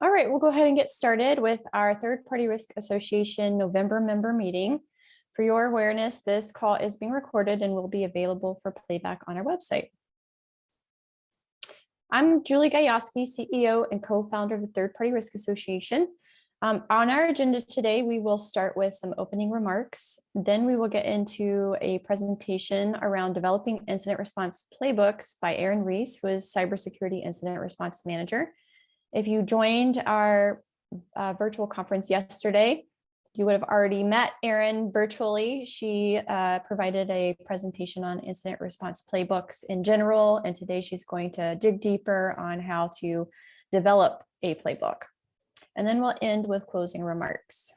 All right, we'll go ahead and get started with our Third Party Risk Association November member meeting. For your awareness, this call is being recorded and will be available for playback on our website. I'm Julie Gajowski, CEO and co-founder of the Third Party Risk Association. On our agenda today, we will start with some opening remarks. Then we will get into a presentation around developing incident response playbooks by Erin Reese, who is Cybersecurity Incident Response Manager. If you joined our virtual conference yesterday, you would have already met Erin virtually. She provided a presentation on incident response playbooks in general, and today she's going to dig deeper on how to develop a playbook. And then we'll end with closing remarks.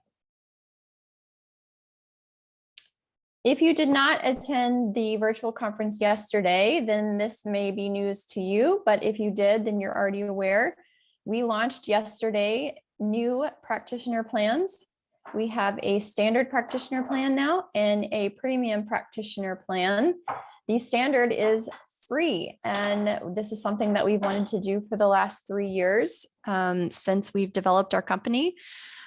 If you did not attend the virtual conference yesterday, then this may be news to you, but if you did, then you're already aware. We launched yesterday new practitioner plans. We have a standard practitioner plan now and a premium practitioner plan. The standard is free, and this is something that we've wanted to do for the last 3 years since we've developed our company,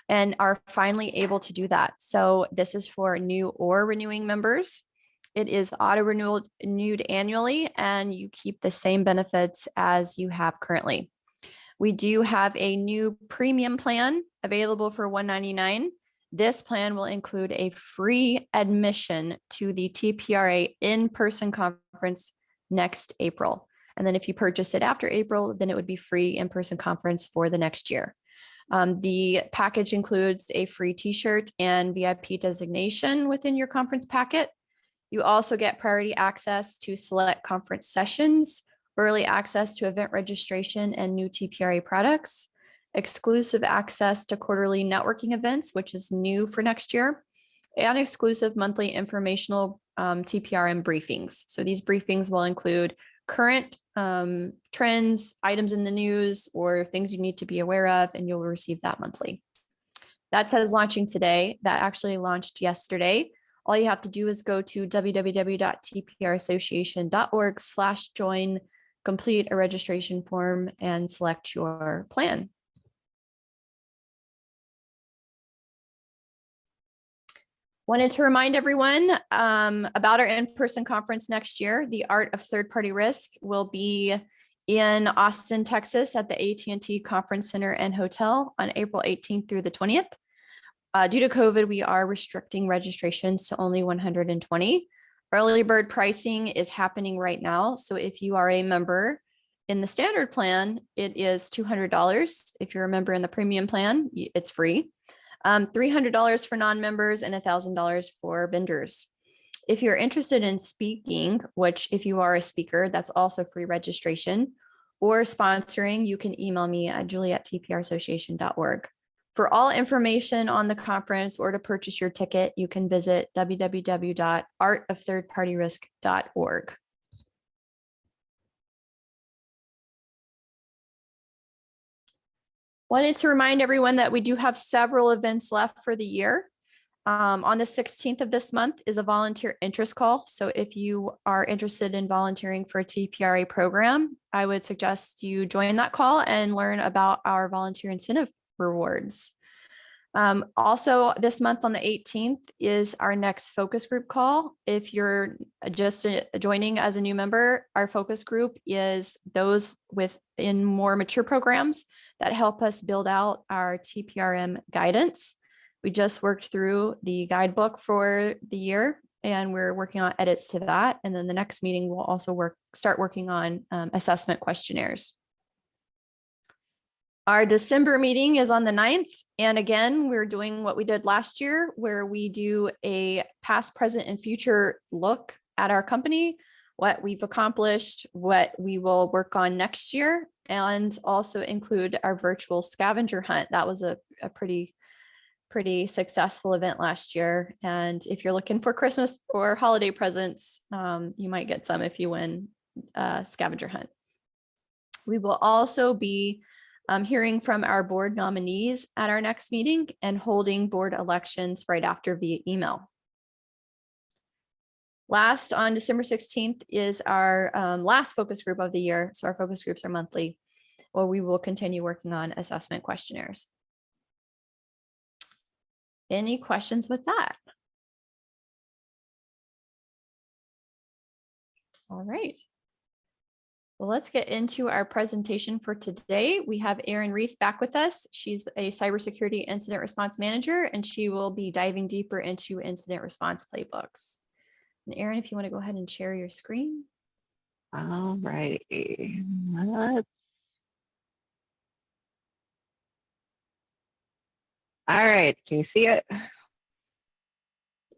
and are finally able to do that. So this is for new or renewing members. It is auto renewed annually, and you keep the same benefits as you have currently. We do have a new premium plan available for $199. This plan will include a free admission to the TPRA in-person conference next April. And then if you purchase it after April, then it would be free in-person conference for the next year. The package includes a free t-shirt and VIP designation within your conference packet. You also get priority access to select conference sessions, early access to event registration and new TPRA products, exclusive access to quarterly networking events, which is new for next year, and exclusive monthly informational TPRM briefings. So these briefings will include current trends, items in the news, or things you need to be aware of, and you'll receive that monthly. That says launching today. That actually launched yesterday. All you have to do is go to www.tprassociation.org/join, complete a registration form, and select your plan. Wanted to remind everyone about our in-person conference next year. The Art of Third-Party Risk will be in Austin, Texas at the AT&T Conference Center and Hotel on April 18th through the 20th. Due to COVID, we are restricting registrations to only 120. Early bird pricing is happening right now. So if you are a member in the standard plan, it is $200. If you're a member in the premium plan, it's free. $300 for non-members and $1,000 for vendors. If you're interested in speaking, which if you are a speaker, that's also free registration, or sponsoring, you can email me at julie@tprassociation.org. For all information on the conference or to purchase your ticket, you can visit www.artofthirdpartyrisk.org. Wanted to remind everyone that we do have several events left for the year. On the 16th of this month is a volunteer interest call. So if you are interested in volunteering for a TPRA program, I would suggest you join that call and learn about our volunteer incentive rewards. Also this month on the 18th is our next focus group call. If you're just joining as a new member, our focus group is those within more mature programs that help us build out our TPRM guidance. We just worked through the guidebook for the year, and we're working on edits to that. And then the next meeting we'll also start working on assessment questionnaires. Our December meeting is on the 9th. And again, we're doing what we did last year, where we do a past, present, and future look at our company, what we've accomplished, what we will work on next year, and also include our virtual scavenger hunt. That was a pretty successful event last year. And if you're looking for Christmas or holiday presents, you might get some if you win a scavenger hunt. We will also be hearing from our board nominees at our next meeting and holding board elections right after via email. Last, on December 16th is our last focus group of the year. So our focus groups are monthly. or we will continue working on assessment questionnaires. Any questions with that? All right. Well, let's get into our presentation for today. We have Erin Reese back with us. She's a cybersecurity incident response manager, and she will be diving deeper into incident response playbooks. And Erin, if you want to go ahead and share your screen. All right. All right. Can you see it?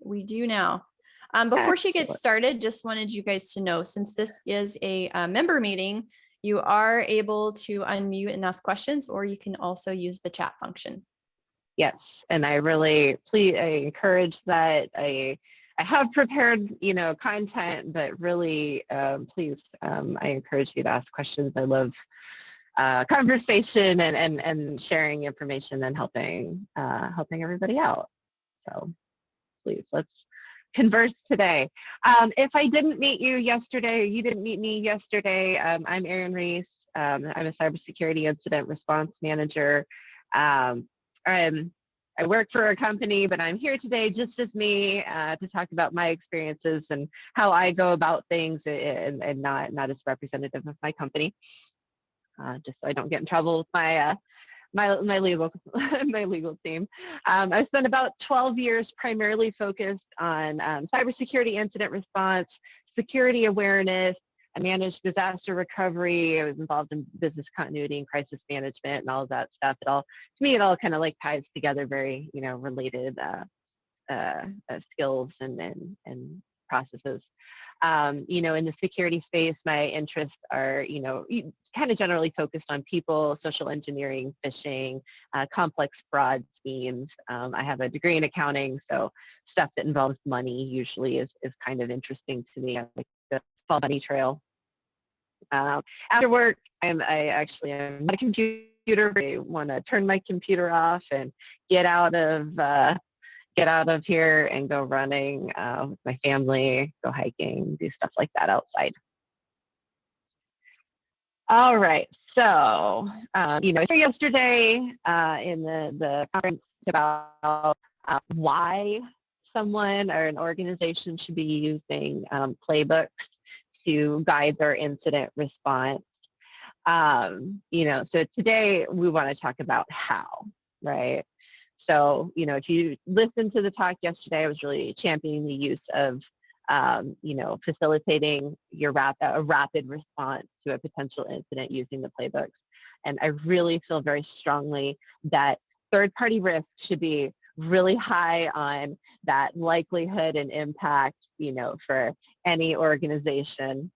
We do now. Before she gets started, just wanted you guys to know, since this is a member meeting, you are able to unmute and ask questions, or you can also use the chat function. Yes, and I encourage that. I have prepared, content, but really, please, I encourage you to ask questions. I love conversation and sharing information and helping everybody out. So please, let's converse today. If I didn't meet you yesterday, or you didn't meet me yesterday, I'm Erin Reese. I'm a cybersecurity incident response manager. I work for a company, but I'm here today just as me to talk about my experiences and how I go about things, and not as representative of my company, just so I don't get in trouble with my legal my legal team. I've spent about 12 years primarily focused on cybersecurity incident response, security awareness. I managed disaster recovery. I was involved in business continuity and crisis management and all of that stuff. To me, it all kind of like ties together, very, related skills and processes. In the security space, my interests are, kind of generally focused on people, social engineering, phishing, complex fraud schemes. I have a degree in accounting, so stuff that involves money usually is kind of interesting to me. I like the follow money trail. After work, I actually am at a computer. I want to turn my computer off and get out of here and go running with my family, go hiking, do stuff like that outside. All right, so, yesterday in the conference about why someone or an organization should be using playbooks to guide their incident response. So today we want to talk about how, right? So, if you listened to the talk yesterday, I was really championing the use of, facilitating a rapid response to a potential incident using the playbooks. And I really feel very strongly that third-party risk should be really high on that likelihood and impact, for any organization.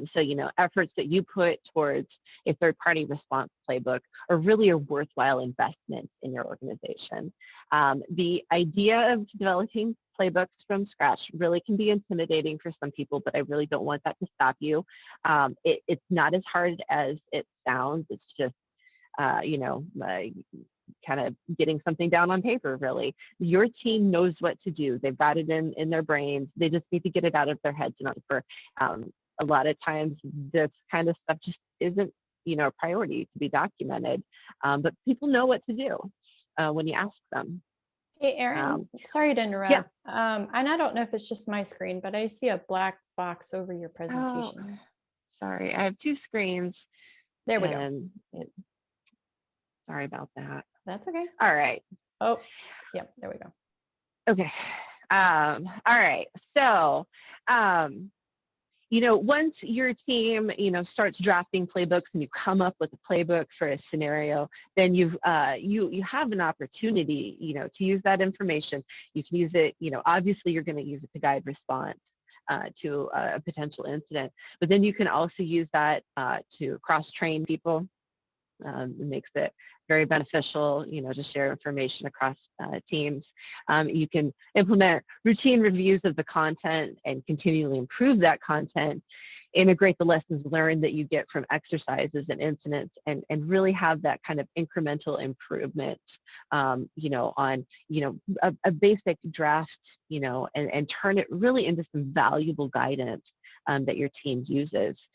So, efforts that you put towards a third-party response playbook are really a worthwhile investment in your organization. The idea of developing playbooks from scratch really can be intimidating for some people, but I really don't want that to stop you. It's not as hard as it sounds. It's just, kind of getting something down on paper, really. Your team knows what to do. They've got it in their brains. They just need to get it out of their heads. A lot of times this kind of stuff just isn't, a priority to be documented. But people know what to do when you ask them. Hey, Erin, sorry to interrupt. Yeah. And I don't know if it's just my screen, but I see a black box over your presentation. Oh, sorry, I have two screens. There we go. Sorry about that. That's okay. All right. Oh, yeah, there we go. Okay. All right. So, once your team, starts drafting playbooks and you come up with a playbook for a scenario, then you have an opportunity, to use that information. You can use it, obviously you're going to use it to guide response to a potential incident, but then you can also use that to cross-train people. It makes it very beneficial, to share information across teams. You can implement routine reviews of the content and continually improve that content, integrate the lessons learned that you get from exercises and incidents, and really have that kind of incremental improvement, on, a basic draft, and turn it really into some valuable guidance that your team uses.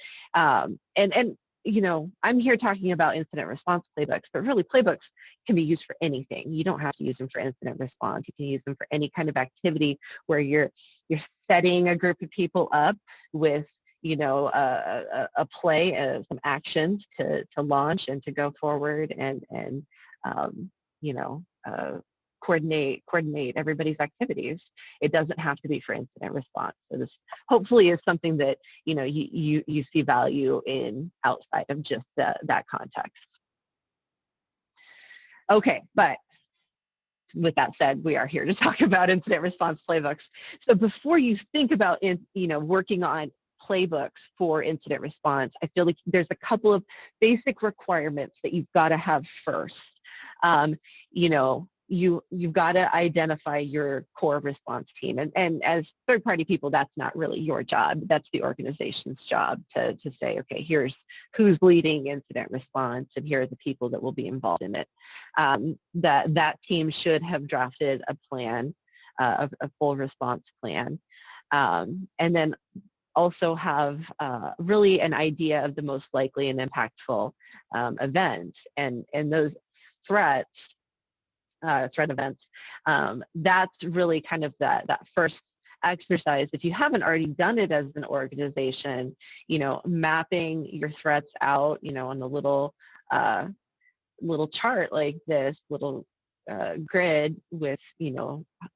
I'm here talking about incident response playbooks, but really playbooks can be used for anything. You don't have to use them for incident response. You can use them for any kind of activity where you're setting a group of people up with a play, some actions to launch and to go forward and um, you know, coordinate everybody's activities. It doesn't have to be for incident response. So this hopefully is something that you see value in outside of just that context. Okay, but with that said, we are here to talk about incident response playbooks. So before you think about working on playbooks for incident response, I feel like there's a couple of basic requirements that you've got to have first. You've got to identify your core response team. And as third-party people, that's not really your job. That's the organization's job to say, okay, here's who's leading incident response, and here are the people that will be involved in it. That team should have drafted a plan, a full response plan. And then also have really an idea of the most likely and impactful events and those threat events. That's really kind of that first exercise. If you haven't already done it as an organization, mapping your threats out, on a little chart like this, little grid with,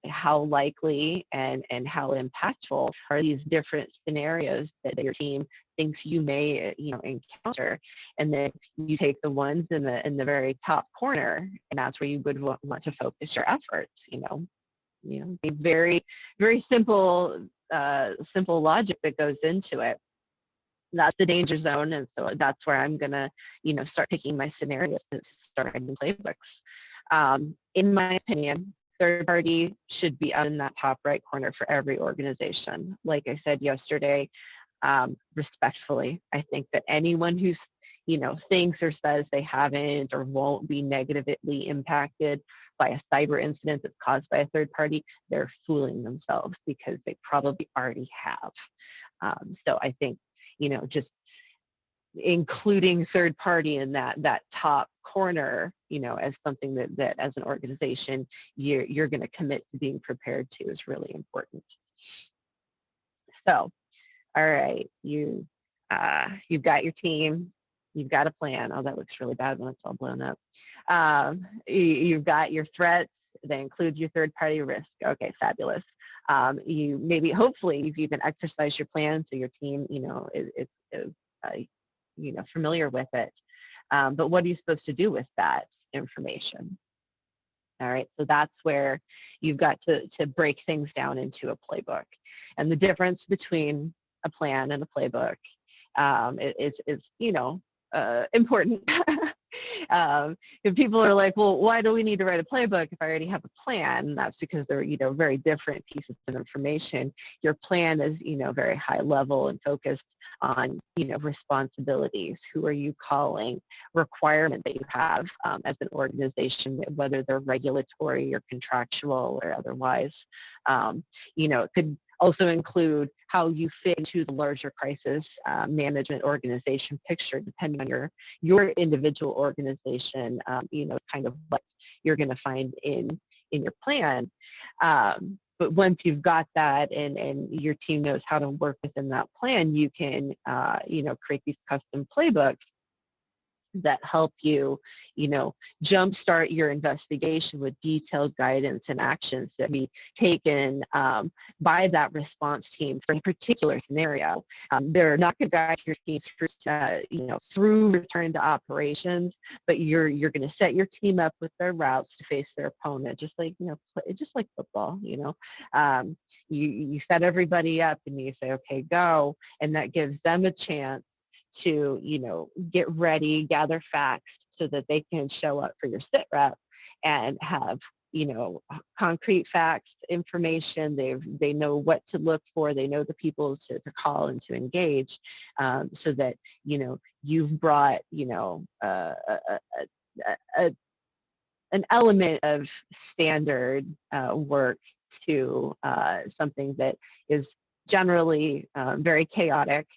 how likely and how impactful are these different scenarios that your team thinks you may, encounter. And then you take the ones in the very top corner, and that's where you would want to focus your efforts, a very, very simple logic that goes into it. That's the danger zone, and so that's where I'm going to, start picking my scenarios to start writing playbooks. In my opinion, third party should be in that top right corner for every organization. Like I said yesterday, respectfully, I think that anyone who's, thinks or says they haven't or won't be negatively impacted by a cyber incident that's caused by a third party, they're fooling themselves because they probably already have. So I think, just including third party in that top corner, as something that as an organization, you're going to commit to being prepared to is really important. So, all right, you've got your team, you've got a plan. Oh, that looks really bad when it's all blown up. You've got your threats that include your third party risk. Okay, fabulous. You maybe, hopefully, you've even exercised your plan so your team, is familiar with it. But what are you supposed to do with that information? All right, so that's where you've got to break things down into a playbook. And the difference between a plan and a playbook is important. If people are like, well, why do we need to write a playbook if I already have a plan? That's because they're, very different pieces of information. Your plan is, very high level and focused on, responsibilities. Who are you calling? Requirement that you have as an organization, whether they're regulatory or contractual or otherwise. It could also include how you fit into the larger crisis management organization picture, depending on your individual organization, kind of what you're going to find in your plan. But once you've got that and your team knows how to work within that plan, you can, create these custom playbooks that help you, jumpstart your investigation with detailed guidance and actions that be taken by that response team for a particular scenario. They're not going to guide your team through, through return to operations, but you're going to set your team up with their routes to face their opponent, just like, just like football. You set everybody up and you say, okay, go, and that gives them a chance to, get ready, gather facts so that they can show up for your sit rep and have, concrete facts, information. They know what to look for. They know the people to call and to engage, so that, you've brought, an element of standard work to something that is generally very chaotic.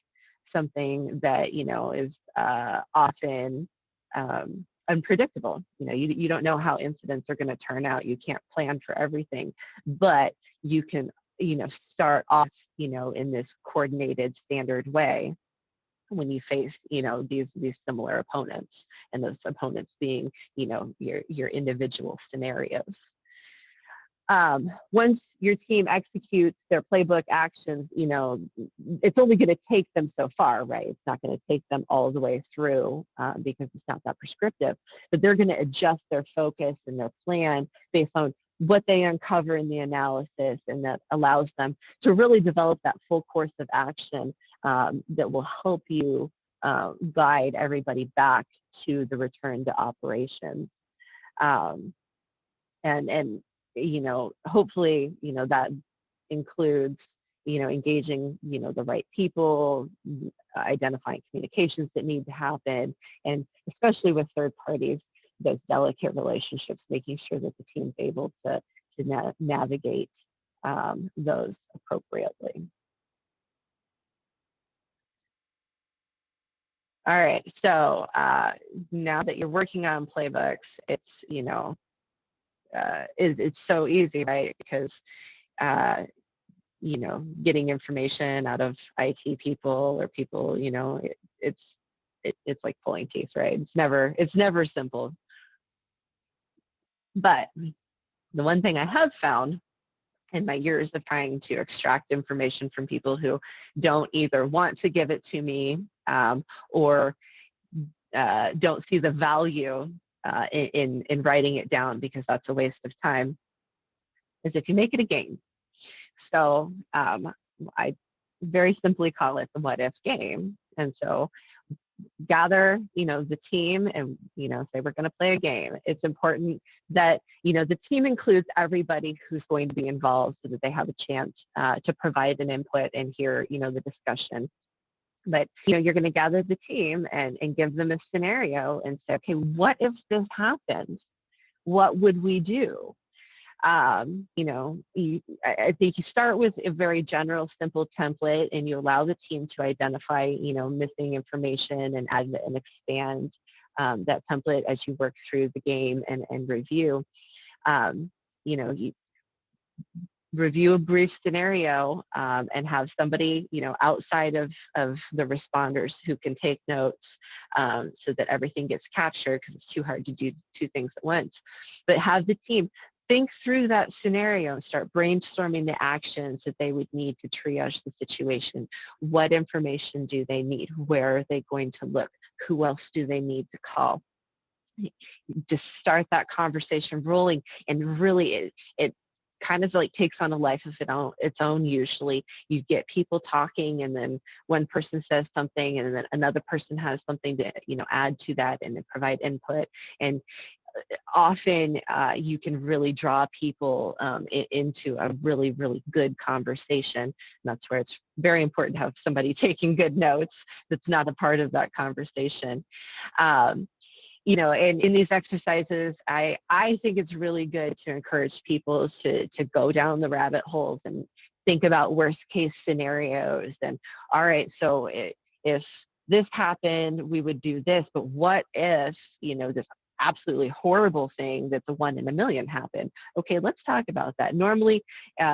something that, is often unpredictable. You don't know how incidents are going to turn out. You can't plan for everything, but you can, start off, in this coordinated standard way when you face, these similar opponents, and those opponents being, your individual scenarios. Once your team executes their playbook actions, it's only going to take them so far, right? It's not going to take them all the way through because it's not that prescriptive, but they're going to adjust their focus and their plan based on what they uncover in the analysis, and that allows them to really develop that full course of action that will help you guide everybody back to the return to operations. And hopefully, that includes, engaging, the right people, identifying communications that need to happen, and especially with third parties, those delicate relationships, making sure that the team's able to navigate those appropriately. All right, so now that you're working on playbooks, it's, it's so easy, right? Because, getting information out of IT people or people, it's like pulling teeth, right? It's never simple. But the one thing I have found in my years of trying to extract information from people who don't either want to give it to me or don't see the value in writing it down because that's a waste of time, is if you make it a game. So I very simply call it the what if game. And so gather, the team and, say we're going to play a game. It's important that, the team includes everybody who's going to be involved so that they have a chance to provide an input and hear, the discussion. But, you're going to gather the team and give them a scenario and say, okay, what if this happened? What would we do? I think you start with a very general, simple template, and you allow the team to identify, missing information and add and expand that template as you work through the game and review. You review a brief scenario and have somebody, outside of the responders who can take notes so that everything gets captured, because it's too hard to do two things at once. But have the team think through that scenario and start brainstorming the actions that they would need to triage the situation. What information do they need? Where are they going to look? Who else do they need to call? Just start that conversation rolling, and really it kind of like takes on a life of its own. Usually you get people talking, and then one person says something, and then another person has something to add to that and then provide input. And often you can really draw people into a really, really good conversation. And that's where it's very important to have somebody taking good notes that's not a part of that conversation. And in these exercises, I think it's really good to encourage people to go down the rabbit holes and think about worst case scenarios. And all right, so if this happened, we would do this, but what if, this absolutely horrible thing that's a 1 in a million happened? Okay, let's talk about that. Normally,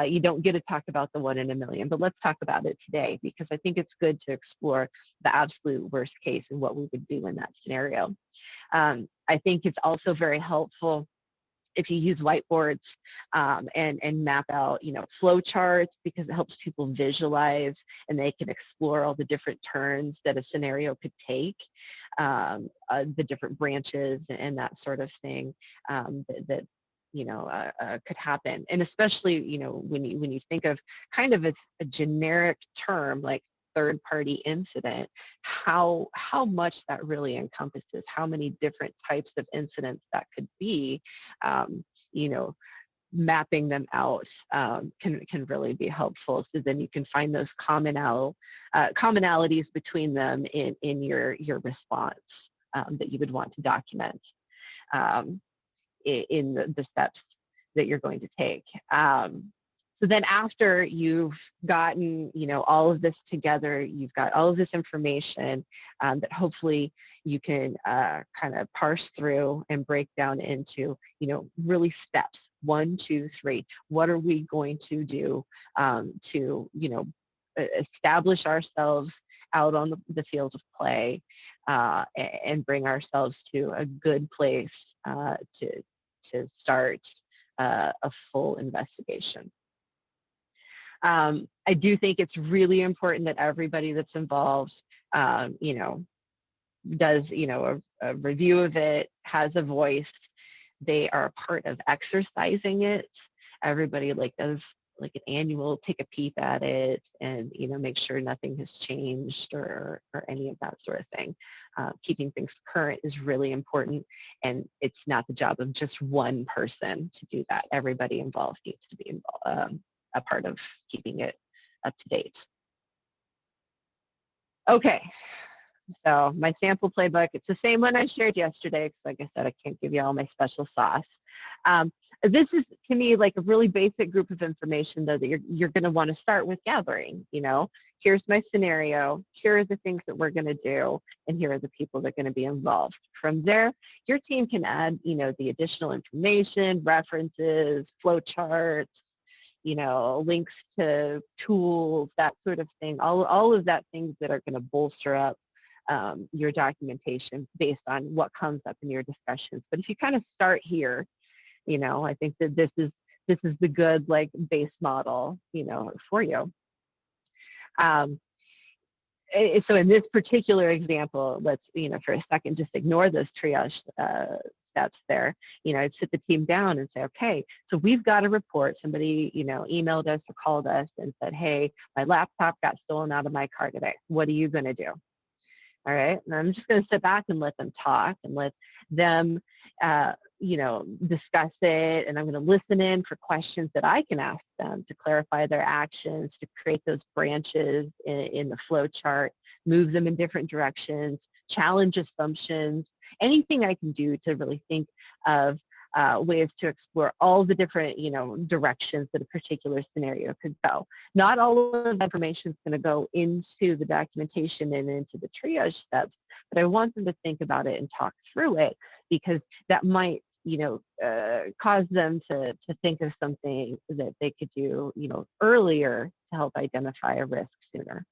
you don't get to talk about the 1 in a million, but let's talk about it today, because I think it's good to explore the absolute worst case and what we would do in that scenario. I think it's also very helpful if you use whiteboards and map out, flow charts, because it helps people visualize and they can explore all the different turns that a scenario could take, the different branches and that sort of thing that could happen. And especially, when you think of kind of a generic term like third-party incident, how much that really encompasses, how many different types of incidents that could be, mapping them out can really be helpful. So then you can find those commonalities between them in your response that you would want to document in the steps that you're going to take. So then after you've gotten, all of this together, you've got all of this information that hopefully you can kind of parse through and break down into, really steps, 1, 2, 3. What are we going to do to, establish ourselves out on the field of play and bring ourselves to a good place to start a full investigation. I do think it's really important that everybody that's involved, does, a review of it, has a voice. They are a part of exercising it. Everybody does an annual take a peep at it and, make sure nothing has changed or any of that sort of thing. Keeping things current is really important, and it's not the job of just one person to do that. Everybody involved needs to be involved, a part of keeping it up to date. Okay, so my sample playbook, it's the same one I shared yesterday because, like I said, I can't give you all my special sauce. This is, to me, like a really basic group of information, though, that you're going to want to start with gathering. Here's my scenario, here are the things that we're going to do, and here are the people that are going to be involved. From there, your team can add, the additional information, references, flowcharts, links to tools, that sort of thing, all of that things that are going to bolster up your documentation based on what comes up in your discussions. But if you kind of start here, I think that this is the good base model, for you. So in this particular example, let's, for a second, just ignore those triage steps there. I'd sit the team down and say, okay, so we've got a report. Somebody, emailed us or called us and said, hey, my laptop got stolen out of my car today. What are you going to do? All right. And I'm just going to sit back and let them talk and let them, discuss it. And I'm going to listen in for questions that I can ask them to clarify their actions, to create those branches in the flow chart, move them in different directions, challenge assumptions, anything I can do to really think of ways to explore all the different, directions that a particular scenario could go. Not all of the information is going to go into the documentation and into the triage steps, but I want them to think about it and talk through it, because that might, cause them to think of something that they could do, earlier to help identify a risk sooner.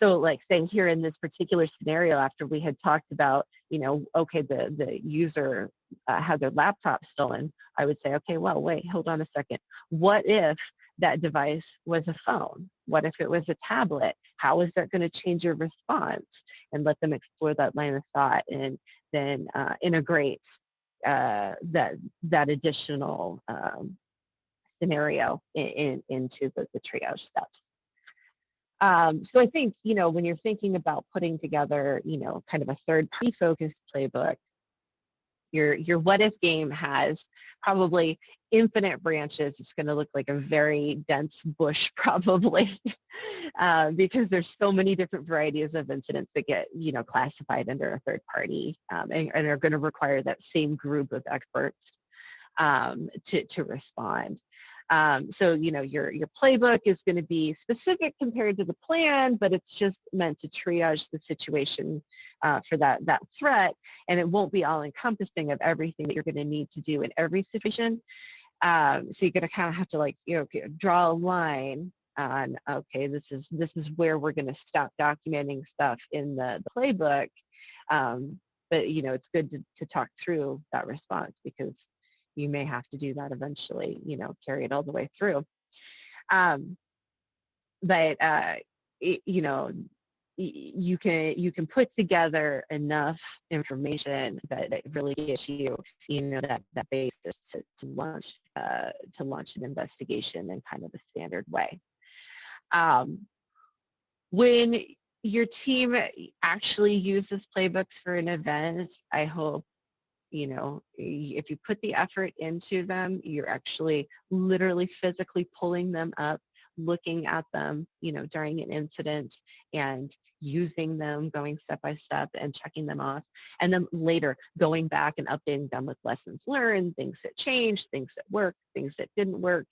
So say here in this particular scenario, after we had talked about, okay, the user had their laptop stolen, I would say, okay, well, wait, hold on a second. What if that device was a phone? What if it was a tablet? How is that going to change your response? And let them explore that line of thought and then integrate that additional scenario into the triage steps. So I think, when you're thinking about putting together, kind of a third-party focused playbook, your what if game has probably infinite branches. It's going to look like a very dense bush probably because there's so many different varieties of incidents that get, classified under a third party and are going to require that same group of experts to respond. So, your playbook is going to be specific compared to the plan, but it's just meant to triage the situation for that threat, and it won't be all encompassing of everything that you're going to need to do in every situation. So you're going to kind of have to draw a line on, okay, this is where we're going to stop documenting stuff in the playbook. But, it's good to talk through that response, because you may have to do that eventually, carry it all the way through. But you can put together enough information that it really gives you, that basis to launch an investigation in kind of a standard way. When your team actually uses playbooks for an event, I hope, if you put the effort into them, you're actually literally physically pulling them up, looking at them, during an incident and using them, going step by step and checking them off. And then later going back and updating them with lessons learned, things that changed, things that worked, things that didn't work.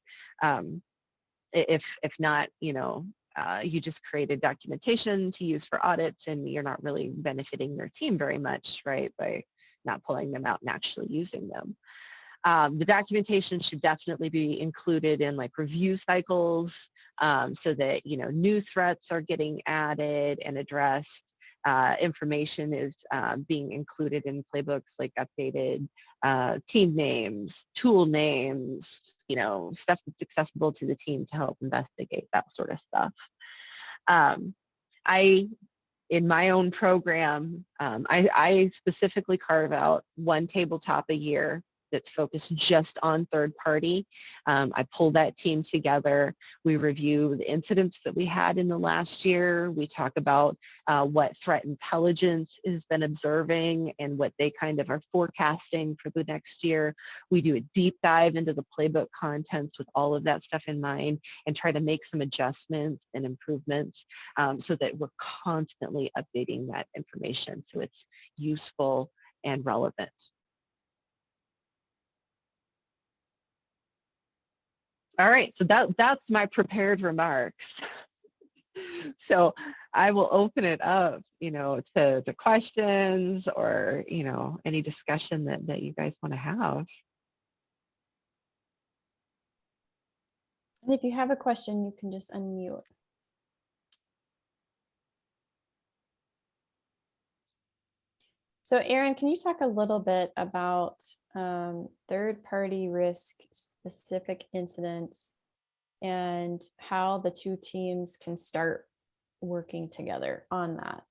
If not, you just created documentation to use for audits and you're not really benefiting your team very much, right, by not pulling them out and actually using them. The documentation should definitely be included in like review cycles so that, new threats are getting added and addressed. Information is being included in playbooks like updated team names, tool names, stuff that's accessible to the team to help investigate, that sort of stuff. In my own program, I specifically carve out one tabletop a year that's focused just on third party. I pull that team together. We review the incidents that we had in the last year. We talk about what threat intelligence has been observing and what they kind of are forecasting for the next year. We do a deep dive into the playbook contents with all of that stuff in mind and try to make some adjustments and improvements so that we're constantly updating that information so it's useful and relevant. All right, so that's my prepared remarks. So I will open it up, to questions or, any discussion that you guys want to have. And if you have a question, you can just unmute. So Erin, can you talk a little bit about third-party risk specific incidents and how the two teams can start working together on that?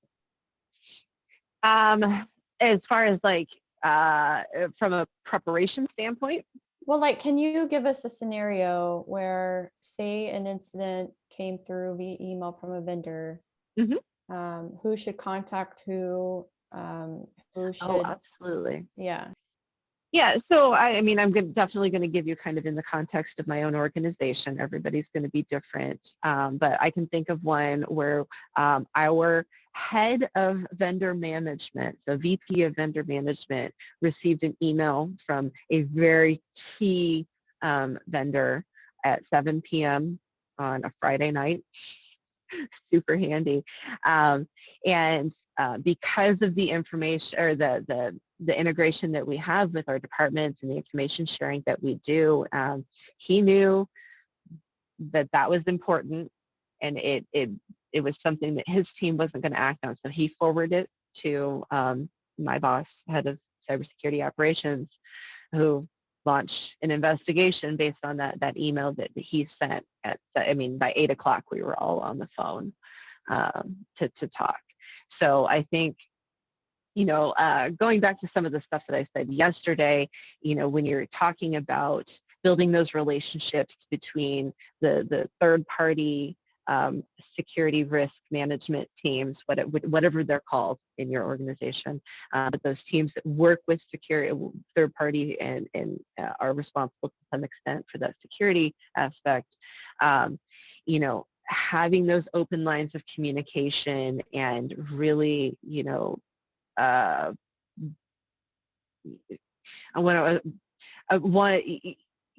As far as like from a preparation standpoint? Well, like, can you give us a scenario where, say, an incident came through via email from a vendor? Mm-hmm. Who should contact who? Who should? Oh, absolutely. Yeah. Yeah, so I'm definitely going to give you kind of in the context of my own organization. Everybody's going to be different, but I can think of one where our head of vendor management, so VP of vendor management, received an email from a very key vendor at 7 p.m. on a Friday night. Super handy. And because of the information or the integration that we have with our departments and the information sharing that we do, he knew that was important, and it was something that his team wasn't going to act on. So he forwarded it to my boss, head of cybersecurity operations, who launched an investigation based on that email that he sent by 8 o'clock we were all on the phone to talk. So I think, going back to some of the stuff that I said yesterday, when you're talking about building those relationships between the third party security risk management teams, whatever they're called in your organization, but those teams that work with security, third party and are responsible to some extent for that security aspect, having those open lines of communication and really, you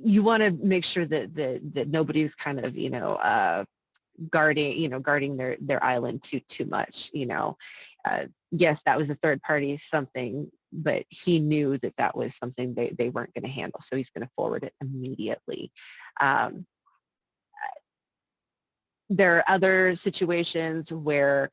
want to make sure that nobody's kind of, guarding their island too much. Yes, that was a third party something, but he knew that was something they weren't going to handle, so he's going to forward it immediately. There are other situations where,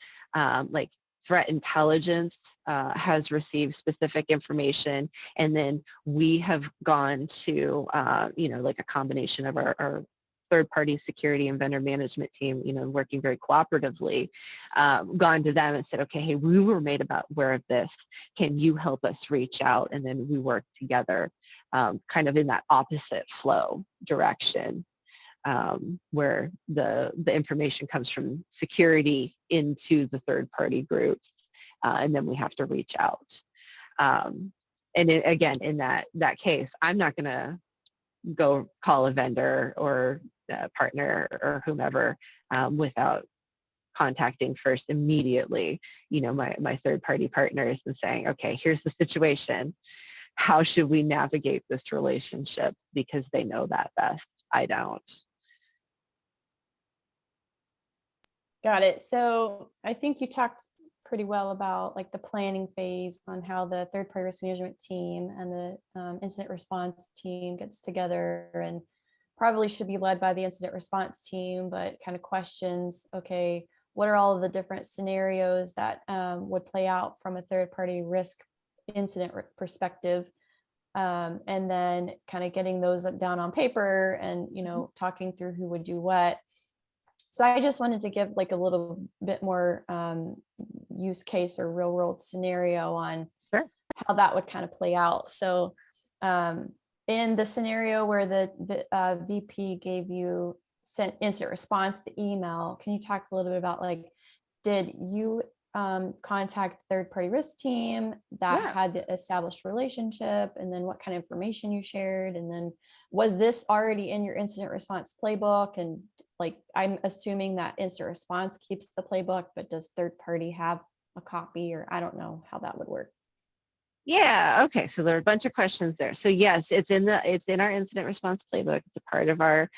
like, threat intelligence has received specific information, and then we have gone to, like a combination of our third-party security and vendor management team, working very cooperatively, gone to them and said, okay, hey, we were made aware of this. Can you help us reach out? And then we work together kind of in that opposite flow direction. Where the information comes from security into the third-party groups, and then we have to reach out. And again, in that case, I'm not going to go call a vendor or partner or whomever without contacting first immediately, my third-party partners and saying, okay, here's the situation. How should we navigate this relationship? Because they know that best. I don't. Got it. So I think you talked pretty well about like the planning phase on how the third-party risk management team and the incident response team gets together, and probably should be led by the incident response team, but kind of questions, okay, what are all of the different scenarios that would play out from a third-party risk incident perspective? And then kind of getting those down on paper and, talking through who would do what. So I just wanted to give like a little bit more use case or real world scenario on Sure. how that would kind of play out. So in the scenario where the VP gave you sent incident response, the email, can you talk a little bit about like, did you contact third party risk team that had the established relationship, and then what kind of information you shared, and then was this already in your incident response playbook? And like, I'm assuming that incident response keeps the playbook, but does third party have a copy, or I don't know how that would work. Yeah. Okay. So there are a bunch of questions there. So yes, it's in our incident response playbook. It's a part of our,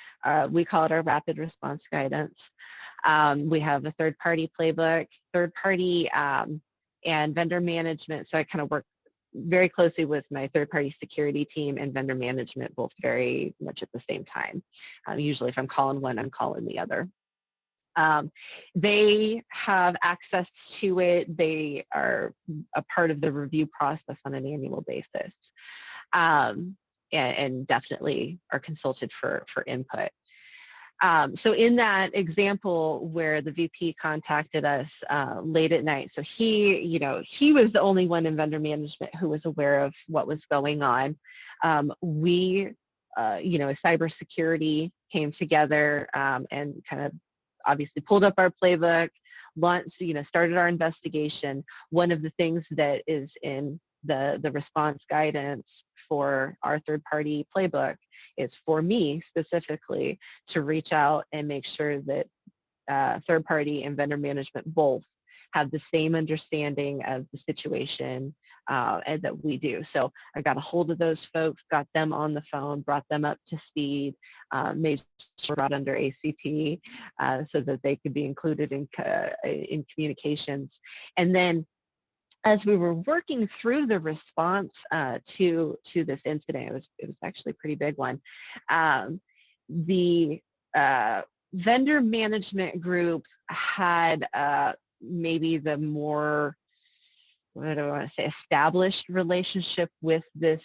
we call it our rapid response guidance. We have a third-party playbook, third-party and vendor management. So I kind of work very closely with my third-party security team and vendor management, both very much at the same time. Usually if I'm calling one, I'm calling the other. They have access to it. They are a part of the review process on an annual basis, and definitely are consulted for input. So in that example where the VP contacted us late at night, so he was the only one in vendor management who was aware of what was going on. We, cybersecurity came together and kind of obviously pulled up our playbook, launched, started our investigation. One of the things that is in the response guidance for our third-party playbook is for me specifically to reach out and make sure that third-party and vendor management both have the same understanding of the situation and that we do. So I got a hold of those folks, got them on the phone, brought them up to speed, made sure brought under ACT so that they could be included in communications. And then as we were working through the response to this incident, it was actually a pretty big one. The vendor management group had maybe the more, what do I want to say, established relationship with this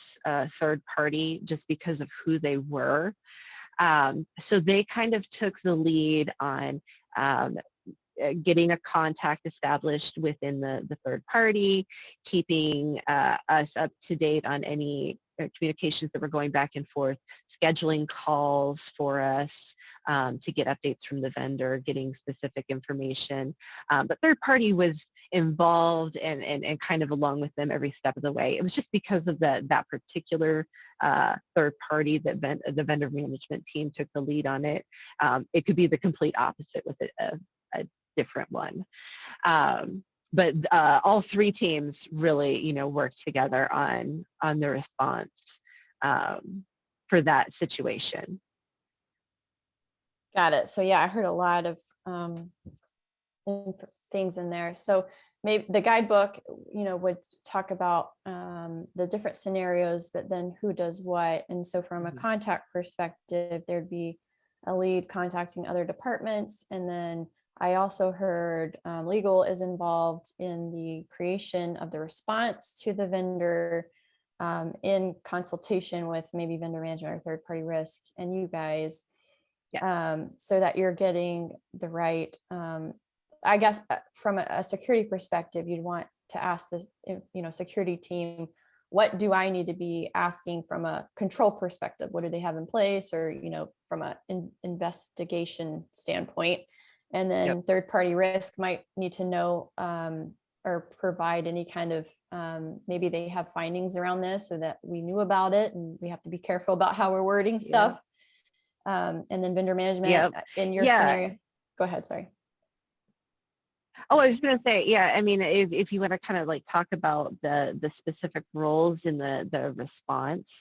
third party just because of who they were. So they kind of took the lead on getting a contact established within the third party, keeping us up to date on any communications that were going back and forth, scheduling calls for us to get updates from the vendor, getting specific information. But third party was involved and kind of along with them every step of the way. It was just because of that particular third party that the vendor management team took the lead on it. It could be the complete opposite with a different one. But all three teams really, worked together on the response for that situation. Got it. So yeah, I heard a lot of things in there. So maybe the guidebook, would talk about the different scenarios, but then who does what. And so from a contact perspective, there'd be a lead contacting other departments. And then I also heard legal is involved in the creation of the response to the vendor in consultation with maybe vendor management or third-party risk and you guys, so that you're getting the right, I guess from a security perspective, you'd want to ask the security team, what do I need to be asking from a control perspective? What do they have in place, or from an investigation standpoint? And then third-party risk might need to know or provide any kind of, maybe they have findings around this so that we knew about it and we have to be careful about how we're wording stuff. And then vendor management Yep. in your Yeah. scenario. Go ahead, sorry. Oh, I was going to say, yeah, I mean, if you want to kind of like talk about the specific roles in the response,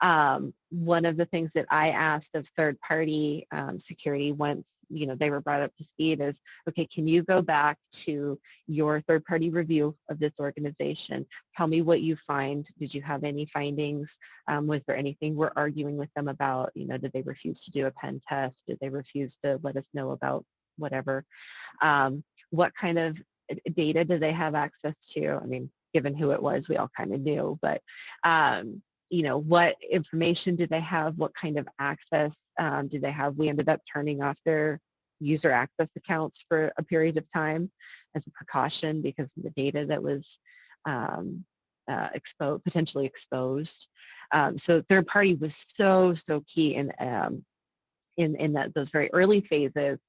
one of the things that I asked of third-party security once, you know, they were brought up to speed is, okay, can you go back to your third-party review of this organization? Tell me what you find. Did you have any findings? Was there anything we're arguing with them about? You know, did they refuse to do a pen test? Did they refuse to let us know about whatever? What kind of data do they have access to? I mean, given who it was, we all kind of knew, but, you know, what information do they have? What kind of access do they have? We ended up turning off their user access accounts for a period of time as a precaution because of the data that was potentially exposed. So third party was so key in those very early phases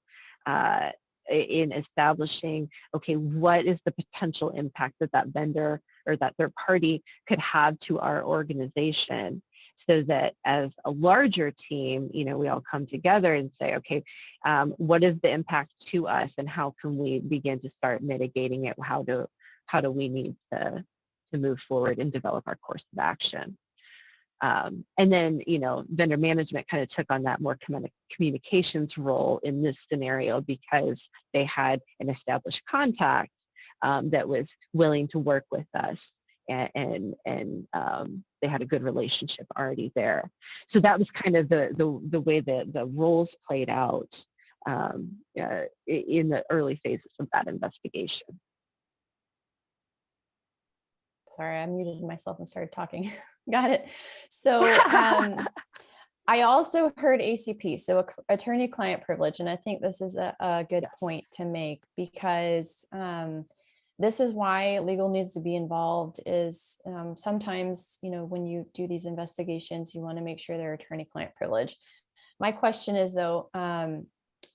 in establishing, okay, what is the potential impact that that vendor or that third party could have to our organization, so that as a larger team, you know, we all come together and say, okay, what is the impact to us and how can we begin to start mitigating it? How do we need to move forward and develop our course of action? And then, you know, vendor management kind of took on that more communications role in this scenario because they had an established contact that was willing to work with us, and they had a good relationship already there. So that was kind of the way that the roles played out in the early phases of that investigation. Sorry, I muted myself and started talking. Got it. So I also heard ACP, so attorney-client privilege, and I think this is a good point to make because this is why legal needs to be involved. Is sometimes, you know, when you do these investigations, you want to make sure they're attorney-client privilege. My question is though,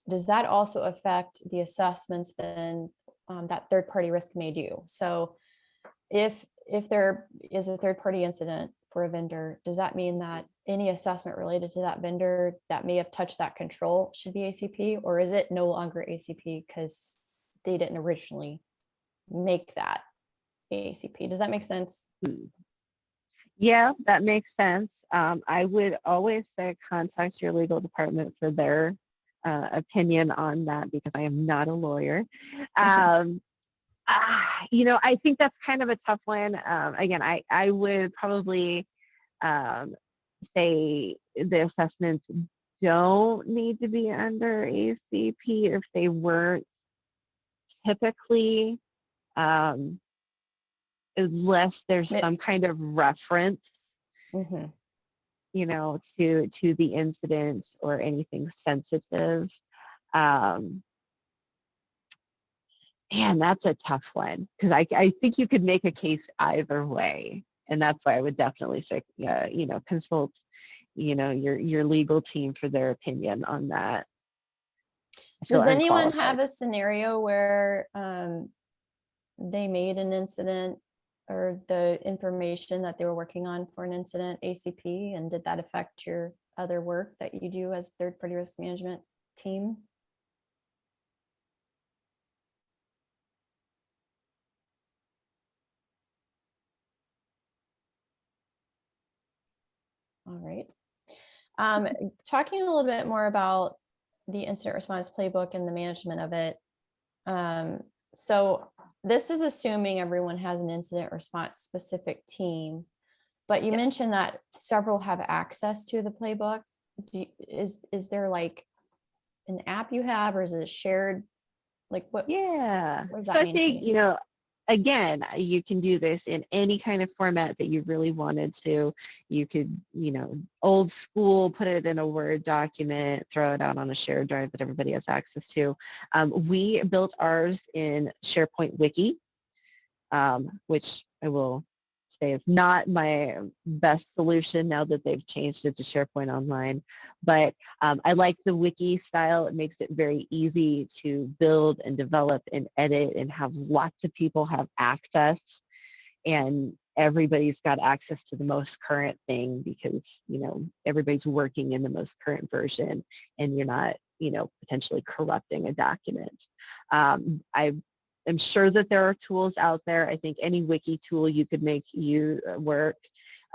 does that also affect the assessments then that third-party risk may do? So if there is a third-party incident for a vendor, does that mean that any assessment related to that vendor that may have touched that control should be ACP, or is it no longer ACP because they didn't originally make that ACP? Does that make sense? Yeah, that makes sense. I would always say contact your legal department for their opinion on that because I am not a lawyer. You know, I think that's kind of a tough one. Again, I would probably say the assessments don't need to be under ACP if they weren't typically, unless there's some kind of reference, Mm-hmm. you know, to the incident or anything sensitive. Man, that's a tough one because I think you could make a case either way, and that's why I would definitely say, you know, consult, you know, your legal team for their opinion on that. Does anyone have a scenario where they made an incident or the information that they were working on for an incident ACP, and did that affect your other work that you do as third-party risk management team? All right. Talking a little bit more about the incident response playbook and the management of it. So this is assuming everyone has an incident response specific team, but you mentioned that several have access to the playbook. Is there like an app you have, or is it shared? Like what? Yeah. What does So that I mean? think, you know, again, you can do this in any kind of format that you really wanted to. You could, you know, old school, put it in a Word document, throw it out on a shared drive that everybody has access to. We built ours in SharePoint Wiki, which I will say is not my best solution now that they've changed it to SharePoint Online. But I like the Wiki style. It makes it very easy to build and develop and edit and have lots of people have access. And everybody's got access to the most current thing because, everybody's working in the most current version, and you're not, potentially corrupting a document. I am sure that there are tools out there. I think any wiki tool you could make you work.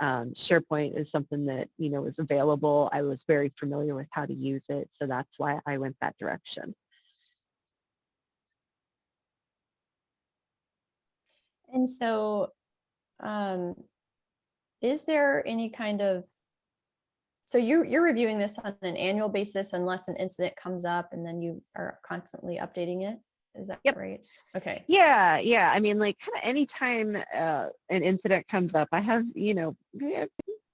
SharePoint is something that, is available. I was very familiar with how to use it, so that's why I went that direction. And so, is there any kind of, so you're reviewing this on an annual basis unless an incident comes up, and then you are constantly updating it? Is that Yep. right? Okay. Yeah. I mean, like, kind of anytime an incident comes up, I have,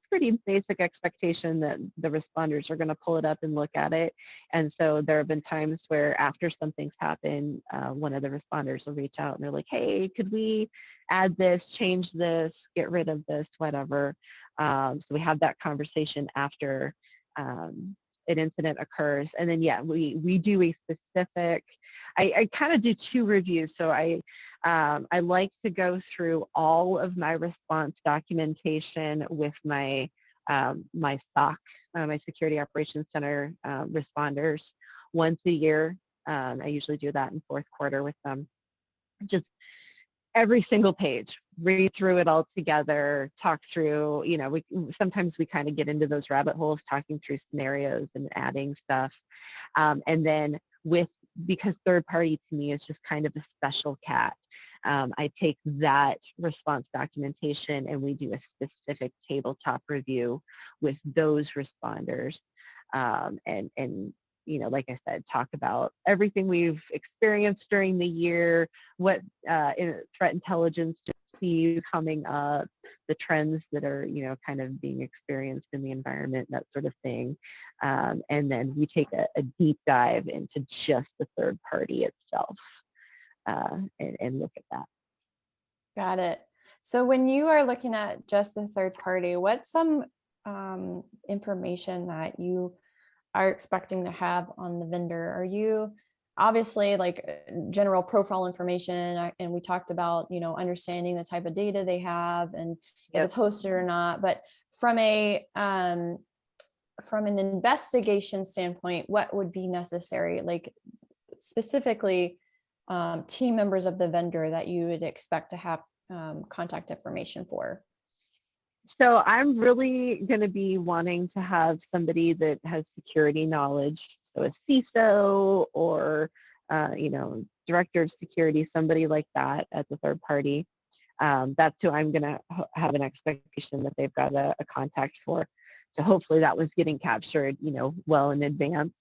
pretty basic expectation that the responders are going to pull it up and look at it. And so there have been times where after something's happened, one of the responders will reach out and they're like, hey, could we add this, change this, get rid of this, whatever. So we have that conversation after an incident occurs. And then, yeah, we do a specific, I kind of do two reviews. So I like to go through all of my response documentation with my my SOC, my Security Operations Center responders once a year. I usually do that in fourth quarter with them. Just every single page, read through it all together, talk through, sometimes we kind of get into those rabbit holes talking through scenarios and adding stuff. And then because third party to me is just kind of a special cat, I take that response documentation and we do a specific tabletop review with those responders. And like I said, talk about everything we've experienced during the year, what threat intelligence to see coming up, the trends that are, kind of being experienced in the environment, that sort of thing. And then we take a deep dive into just the third party itself and look at that. Got it. So when you are looking at just the third party, what's some information that you are expecting to have on the vendor? Are you obviously like general profile information, and we talked about, understanding the type of data they have and if it's hosted or not, but from an investigation standpoint, what would be necessary, like specifically team members of the vendor that you would expect to have contact information for? So I'm really going to be wanting to have somebody that has security knowledge. So a CISO or, director of security, somebody like that at the third party. That's who I'm going to have an expectation that they've got a contact for. So hopefully that was getting captured, well in advance.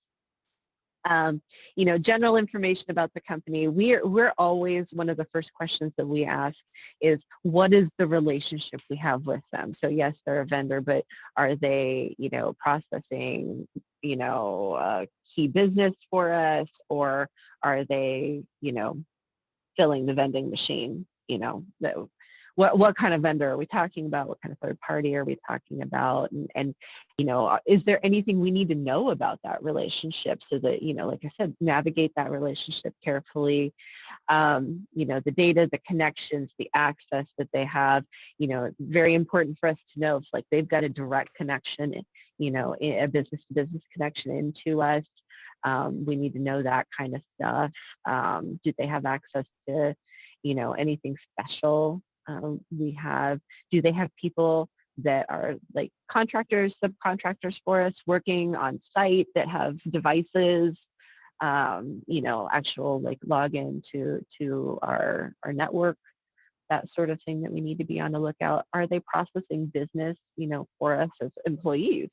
General information about the company. We're always, one of the first questions that we ask is, what is the relationship we have with them? So yes, they're a vendor, but are they, processing, key business for us, or are they, filling the vending machine? What kind of vendor are we talking about? What kind of third party are we talking about? And is there anything we need to know about that relationship so that, like I said, navigate that relationship carefully? The data, the connections, the access that they have, very important for us to know if like they've got a direct connection, a business to business connection into us. We need to know that kind of stuff. Do they have access to, anything special? Do they have people that are like contractors, subcontractors for us working on site that have devices, actual like login to our network, that sort of thing that we need to be on the lookout. Are they processing business, for us as employees?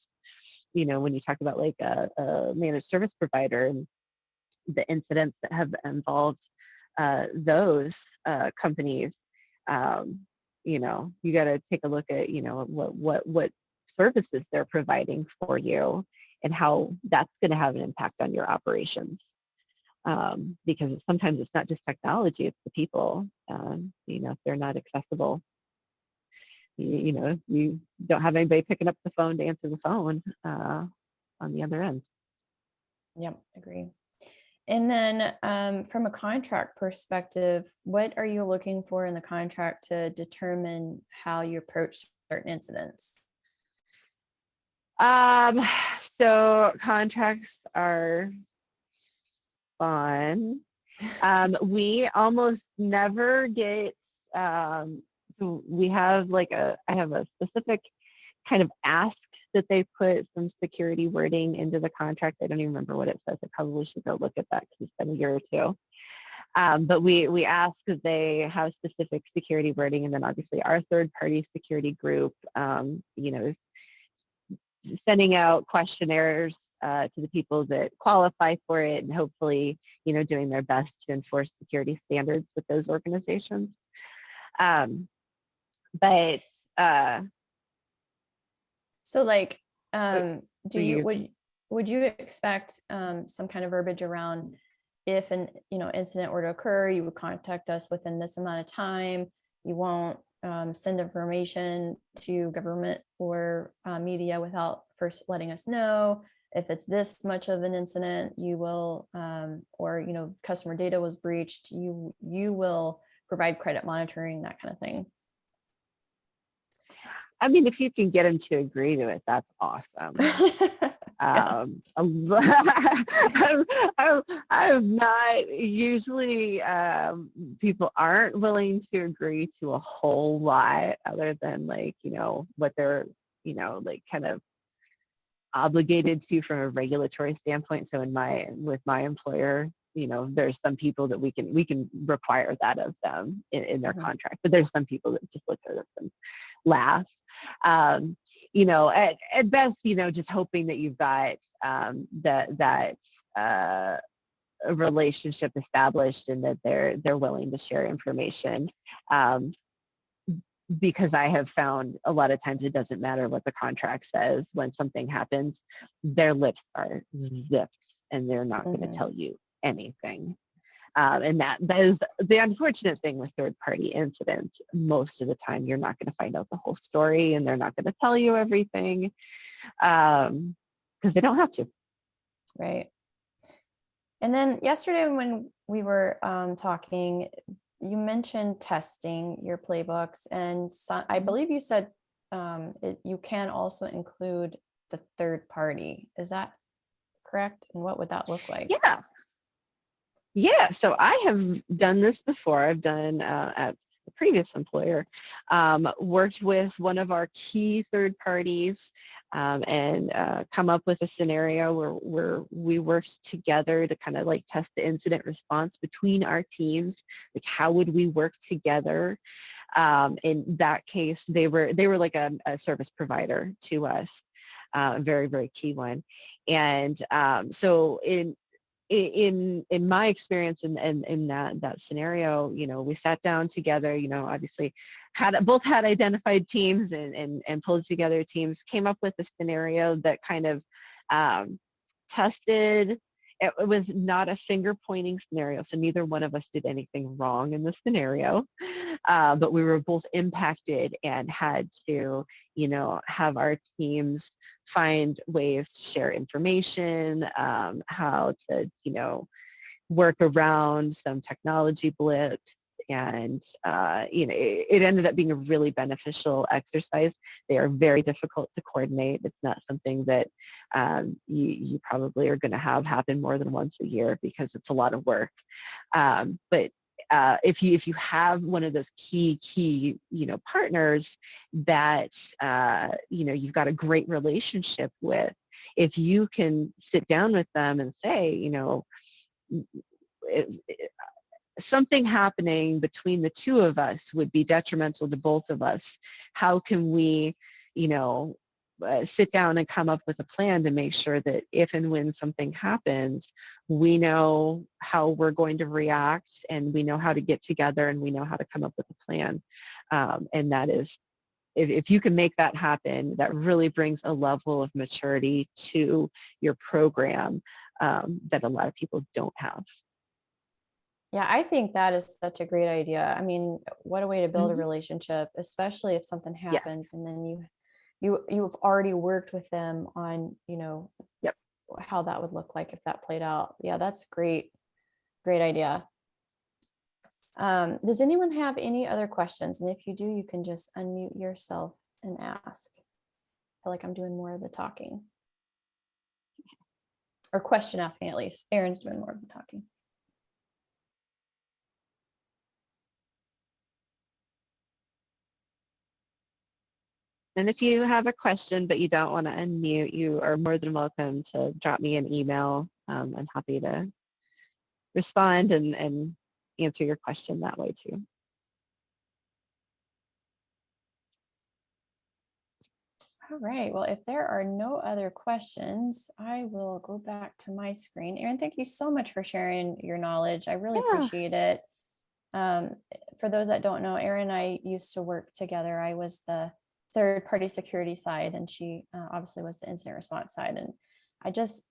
When you talk about like a managed service provider and the incidents that have involved those companies, you got to take a look at, what services they're providing for you and how that's going to have an impact on your operations. Because sometimes it's not just technology, it's the people. If they're not accessible, you don't have anybody picking up the phone to answer the phone on the other end. Yep, agree. And then from a contract perspective, what are you looking for in the contract to determine how you approach certain incidents? Um, so contracts are fun. We almost never get, so we have like I have a specific kind of ask that they put some security wording into the contract. I don't even remember what it says. I probably should go look at that because it's been a year or two. But we ask that they have specific security wording, and then obviously our third-party security group, sending out questionnaires to the people that qualify for it, and hopefully, doing their best to enforce security standards with those organizations. But So like, for you, would you expect some kind of verbiage around if an incident were to occur, you would contact us within this amount of time. You won't send information to government or media without first letting us know. If it's this much of an incident, you will, or customer data was breached, you will provide credit monitoring, that kind of thing. I mean, if you can get them to agree to it, that's awesome. Yeah. I'm not usually, people aren't willing to agree to a whole lot other than like, what they're, like kind of obligated to from a regulatory standpoint. So with my employer, there's some people that we can require that of them in their contract, but there's some people that just look at it and laugh. At best, just hoping that you've got that a relationship established and that they're willing to share information. Because I have found a lot of times it doesn't matter what the contract says. When something happens, their lips are zipped and they're not going to tell you anything. And that is the unfortunate thing with third-party incidents. Most of the time, you're not going to find out the whole story, and they're not going to tell you everything because they don't have to. Right. And then yesterday when we were talking, you mentioned testing your playbooks, and I believe you said you can also include the third party. Is that correct? And what would that look like? Yeah, so I have done this before. I've done at the previous employer, worked with one of our key third parties and come up with a scenario where we worked together to kind of like test the incident response between our teams. Like, how would we work together? In that case, they were like a service provider to us, a very, very key one. And so in my experience in that scenario, we sat down together, obviously both had identified teams and pulled together teams, came up with a scenario that kind of tested. It was not a finger pointing scenario, so neither one of us did anything wrong in the scenario, but we were both impacted and had to, have our teams find ways to share information, how to, work around some technology blips. And, it ended up being a really beneficial exercise. They are very difficult to coordinate. It's not something that you probably are going to have happen more than once a year because it's a lot of work. But if you have one of those key partners that you've got a great relationship with, if you can sit down with them and say, something happening between the two of us would be detrimental to both of us. How can we, sit down and come up with a plan to make sure that if and when something happens, we know how we're going to react and we know how to get together and we know how to come up with a plan. And that is, if you can make that happen, that really brings a level of maturity to your program that a lot of people don't have. Yeah, I think that is such a great idea. I mean, what a way to build a relationship, especially if something happens and then you've already worked with them on, Yep. how that would look like if that played out. Yeah, that's great. Great idea. Does anyone have any other questions? And if you do, you can just unmute yourself and ask. I feel like I'm doing more of the talking. Or question asking, at least. Erin's doing more of the talking. And if you have a question, but you don't want to unmute, you are more than welcome to drop me an email. I'm happy to respond and answer your question that way too. All right, well, if there are no other questions, I will go back to my screen. Erin, thank you so much for sharing your knowledge. I really appreciate it. For those that don't know, Erin and I used to work together. I was the third-party security side, and she obviously was the incident response side. And I just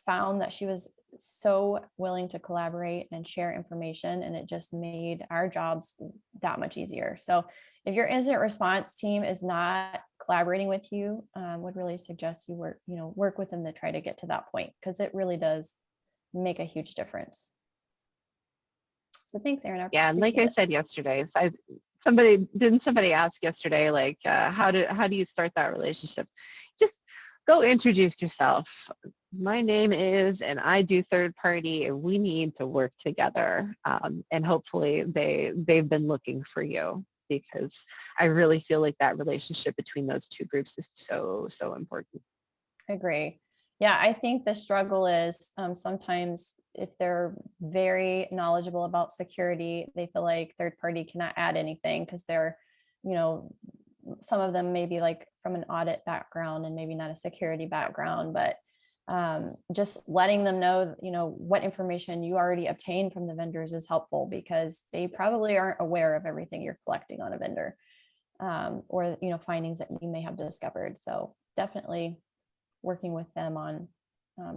found that she was so willing to collaborate and share information, and it just made our jobs that much easier. So if your incident response team is not collaborating with you, would really suggest you work with them to try to get to that point, because it really does make a huge difference. So thanks, Erin. Yeah, and like I said yesterday, somebody asked yesterday, like, how do you start that relationship? Just go introduce yourself. My name is, and I do third party, and we need to work together. And hopefully they've been looking for you, because I really feel like that relationship between those two groups is so important. I agree. Yeah, I think the struggle is sometimes if they're very knowledgeable about security, they feel like third party cannot add anything because they're, some of them may be like from an audit background and maybe not a security background, but just letting them know, what information you already obtained from the vendors is helpful, because they probably aren't aware of everything you're collecting on a vendor, or, findings that you may have discovered. So definitely working with them on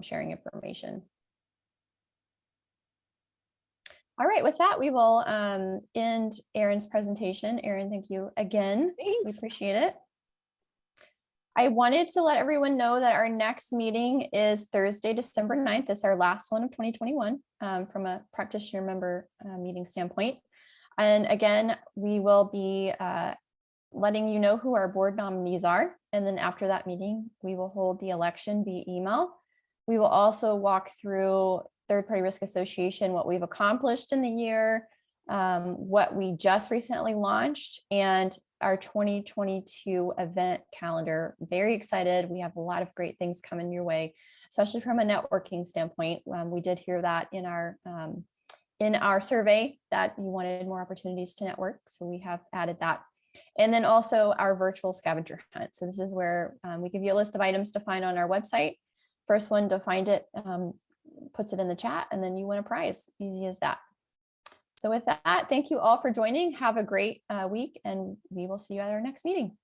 sharing information. All right, with that, we will end Erin's presentation. Erin, thank you again. Thanks. We appreciate it. I wanted to let everyone know that our next meeting is Thursday, December 9th. It's our last one of 2021 from a practitioner member meeting standpoint. And again, we will be letting you know who our board nominees are. And then after that meeting, we will hold the election via email. We will also walk through Third Party Risk Association, what we've accomplished in the year, what we just recently launched, and our 2022 event calendar. Very excited. We have a lot of great things coming your way, especially from a networking standpoint. We did hear that in our survey that you wanted more opportunities to network. So we have added that. And then also our virtual scavenger hunt. So this is where we give you a list of items to find on our website. First one to find it puts it in the chat, and then you win a prize. Easy as that. So with that, thank you all for joining. Have a great week, and we will see you at our next meeting.